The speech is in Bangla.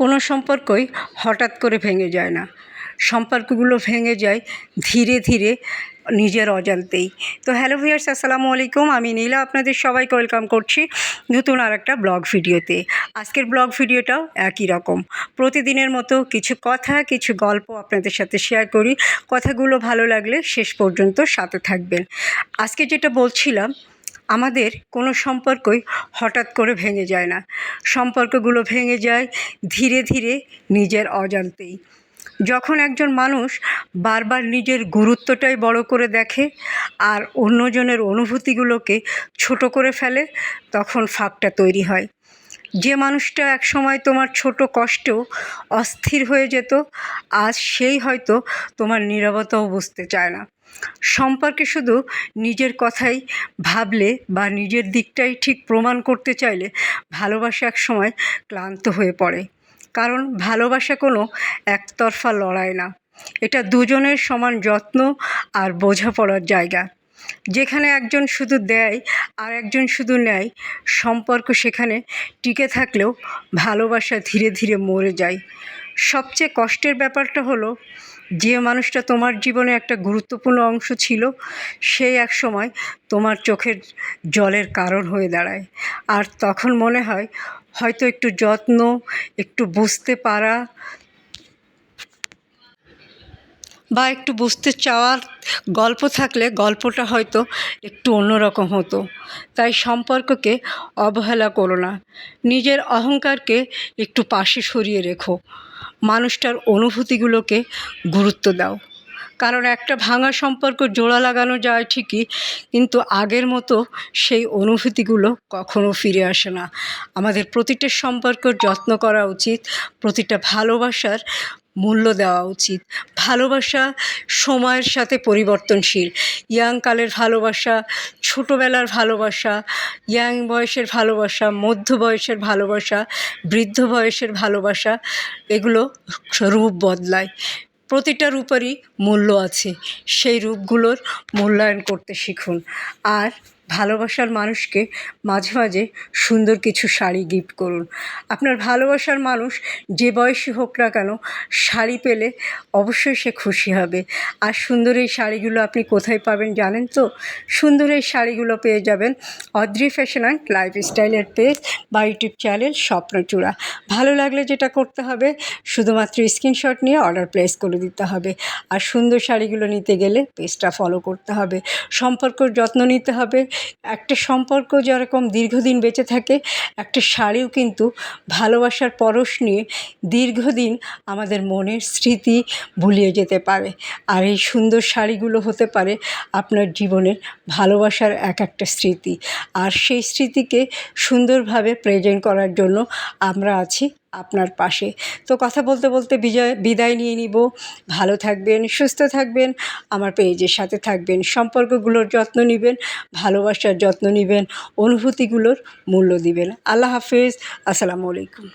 কোনো সম্পর্কই হঠাৎ করে ভেঙে যায় না। সম্পর্কগুলো ভেঙে যায় ধীরে ধীরে, নিজের অজান্তেই। তো হ্যালো ভিউয়ার্স, আসসালামু আলাইকুম। আমি নীলা আপনাদের সবাইকে ওয়েলকাম করছি নতুন আর একটা ব্লগ ভিডিওতে। আজকের ব্লগ ভিডিওটাও একই রকম, প্রতিদিনের মতো কিছু কথা, কিছু গল্প আপনাদের সাথে শেয়ার করি। কথাগুলো ভালো লাগলে শেষ পর্যন্ত সাথে থাকবেন। আজকে যেটা বলছিলাম, আমাদের কোনো সম্পর্কই হঠাৎ করে ভেঙে যায় না। সম্পর্কগুলো ভেঙে যায় ধীরে ধীরে, নিজের অজান্তেই। যখন একজন মানুষ বারবার নিজের গুরুত্বটাই বড় করে দেখে আর অন্যজনের অনুভূতিগুলোকে ছোট করে ফেলে, তখন ফাঁকটা তৈরি হয়। যে মানুষটা একসময় তোমার ছোট কষ্টেও অস্থির হয়ে যেত, আজ সেই হয়তো তোমার নীরবতাও বুঝতে চায় না। সম্পর্কে শুধু নিজের কথাই ভাবলে বা নিজের দিকটাই ঠিক প্রমাণ করতে চাইলে ভালোবাসা একসময় ক্লান্ত হয়ে পড়ে। কারণ ভালোবাসা কোনো একতরফা লড়াই না, এটা দুজনের সমান যত্ন আর বোঝাপড়ার জায়গা। যেখানে একজন শুধু দেয় আর একজন শুধু নেয়, সম্পর্ক সেখানে টিকে থাকলেও ভালোবাসা ধীরে ধীরে মরে যায়। সবচেয়ে কষ্টের ব্যাপারটা হলো, যে মানুষটা তোমার জীবনে একটা গুরুত্বপূর্ণ অংশ ছিল, সেই এক সময় তোমার চোখের জলের কারণ হয়ে দাঁড়ায়। আর তখন মনে হয় হয়তো একটু যত্ন, একটু বুঝতে পারা বা একটু বুঝতে চাওয়ার গল্প থাকলে গল্পটা হয়তো একটু অন্যরকম হতো। তাই সম্পর্ককে অবহেলা করো না, নিজের অহংকারকে একটু পাশে সরিয়ে রেখো, মানুষটার অনুভূতিগুলোকে গুরুত্ব দাও। কারণ একটা ভাঙা সম্পর্ক জোড়া লাগানো যায় ঠিকই, কিন্তু আগের মতো সেই অনুভূতিগুলো কখনো ফিরে আসে না। আমাদের প্রতিটা সম্পর্কের যত্ন করা উচিত, প্রতিটা ভালোবাসার মূল্য দেওয়া উচিত। ভালোবাসা সময়ের সাথে পরিবর্তনশীল। কালের ভালোবাসা, ছোটোবেলার ভালোবাসা, বয়সের ভালোবাসা, মধ্য বয়সের ভালোবাসা, বৃদ্ধ বয়সের ভালোবাসা, এগুলো রূপ বদলায়। প্রতিটা রূপেরই মূল্য আছে, সেই রূপগুলোর মূল্যায়ন করতে শিখুন। আর ভালোবাসার মানুষকে মাঝে মাঝে সুন্দর কিছু শাড়ি গিফট করুন। আপনার ভালোবাসার মানুষ যে বয়সী হোক না কেন, শাড়ি পেলে অবশ্যই সে খুশি হবে। আর সুন্দর এই শাড়িগুলো আপনি কোথায় পাবেন জানেন তো? সুন্দর এই শাড়িগুলো পেয়ে যাবেন অদ্রি ফ্যাশন অ্যান্ড লাইফস্টাইলের পেজ বা ইউটিউব চ্যানেল স্বপ্নচূড়া। ভালো লাগলে যেটা করতে হবে, শুধুমাত্র স্ক্রিনশট নিয়ে অর্ডার প্লেস করে দিতে হবে। আর সুন্দর শাড়িগুলো নিতে গেলে পেজটা ফলো করতে হবে। সম্পর্কের যত্ন নিতে হবে। একটা সম্পর্ক যেরকম দীর্ঘদিন বেঁচে থাকে, একটা শাড়িও কিন্তু ভালোবাসার পরশ নিয়ে দীর্ঘদিন আমাদের মনের স্মৃতি ভুলিয়ে যেতে পারে। আর এই সুন্দর শাড়িগুলো হতে পারে আপনার জীবনের ভালোবাসার এক একটা স্মৃতি। আর সেই স্মৃতিকে সুন্দরভাবে প্রেজেন্ট করার জন্য আমরা আছি আপনার পাশে। তো কথা বলতে বলতে বিদায় নিয়ে নিব। ভালো থাকবেন, সুস্থ থাকবেন, আমার পেজের সাথে থাকবেন, সম্পর্কগুলোর যত্ন নেবেন, ভালোবাসার যত্ন নেবেন, অনুভূতিগুলোর মূল্য দিবেন। আল্লাহ হাফেজ, আসসালামু আলাইকুম।